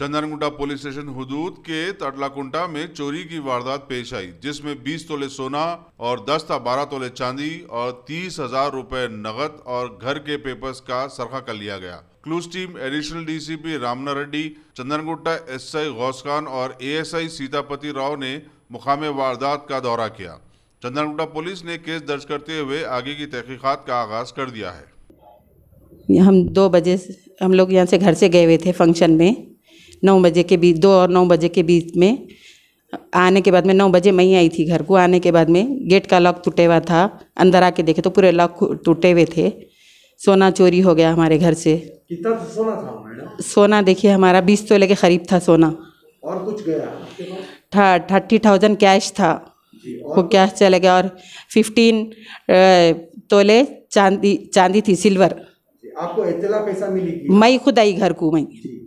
चंदनगुंडा police station हुदूद के तड़लाकुंटा में चोरी की वारदात पेश आई, जिसमें 20 तोले सोना और 10 था 12 तोले चांदी और 30,000 रुपए नगद और घर के पेपर्स का सरखा कर लिया गया। क्लूज team additional DCP Ramana Reddy, Chandanagunda SI Ghouse Khan और एएसआई सीतापति राव ने मुकाम वारदात का दौरा किया। चंदनगुंडा पुलिस ने केस दर्ज करते हुए आगे की तहकीकात का आगाज कर दिया है। हम 2 बजे हम लोग यहाँ से घर से गए हुए थे फंक्शन में। 9 बजे के बीच 2 और 9 बजे के बीच में आने के बाद में 9 बजे मैं ही आई थी घर को। आने के बाद में गेट का लॉक टूटे हुआ था। अंदर आके देखे तो पूरे लॉक टूटे हुए थे। सोना चोरी हो गया हमारे घर से। कितना सोना था मैडम? सोना देखिए हमारा 20 तोले के करीब था सोना। और कुछ गया? 30,000 कैश था, वो कैश चले गया। और 15 तोले चांदी थी, सिल्वर। आपको इतना पैसा मिली? मैं खुद आई घर को।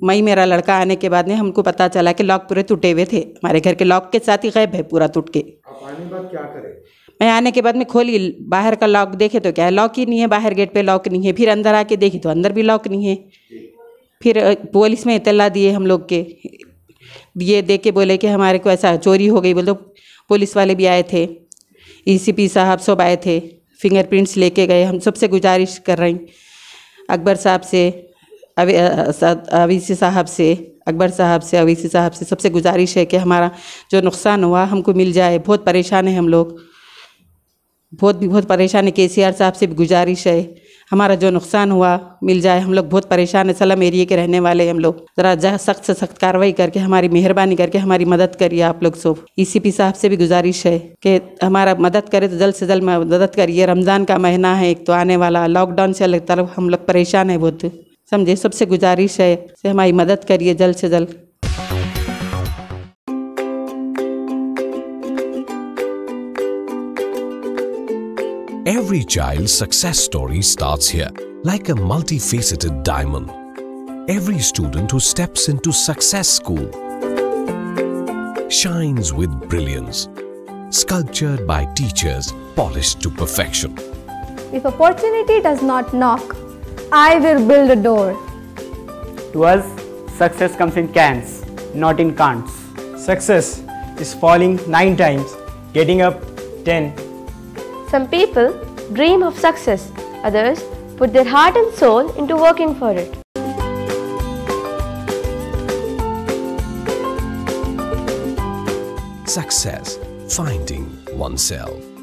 मैं मेरा लड़का आने के बाद में हमको पता चला कि लॉक पूरे टूटे हुए थे। हमारे घर के लॉक के साथ ही गायब है पूरा टूट के। आप आने के बाद क्या करें? मैं आने के बाद में खोली, बाहर का लॉक देखे तो क्या है, लॉक ही नहीं है। बाहर गेट पे लॉक नहीं है। फिर अंदर आके देखी तो अंदर भी लॉक नहीं है। फिर पुलिस में इत्तला दिए हम लोग के। ये देख के बोले कि हमारे को ऐसा चोरी हो गई। बोले तो पुलिस वाले भी आए थे, ECP साहब सब आए थे, फिंगरप्रिंट्स लेके गए। हम सबसे गुजारिश कर रही, अकबर साहब से, अवीसी साहब से, अकबर साहब से, अवीसी साहब से सबसे गुजारिश है कि हमारा जो नुकसान हुआ हमको मिल जाए। बहुत परेशान है हम लोग, बहुत परेशान है। KCR साहब से भी गुजारिश है हमारा जो नुकसान हुआ मिल जाए। हम लोग बहुत परेशान है, सलम एरिया के रहने वाले हम लोग। ज़रा सख्त से सख्त कार्रवाई करके हमारी मेहरबानी करके हमारी मदद करिए आप लोग सब। ECP साहब से भी गुजारिश है कि हमारा मदद करे तो जल्द से जल्द मदद करिए। रमज़ान का महीना है एक तो आने वाला, लॉकडाउन से अलग तरफ हम लोग परेशान है बहुत, समझे। सबसे गुजारिश है कि हमारी मदद करिए जल्द से जल्द। Every child's success story starts here, like a multifaceted diamond. Every student who steps into Success School shines with brilliance, sculptured by teachers polished to perfection. If opportunity does not knock, I will build a door. To us, success comes in cans, not in can'ts. Success is falling 9 times, getting up 10. Some people dream of success, others put their heart and soul into working for it. Success, finding oneself.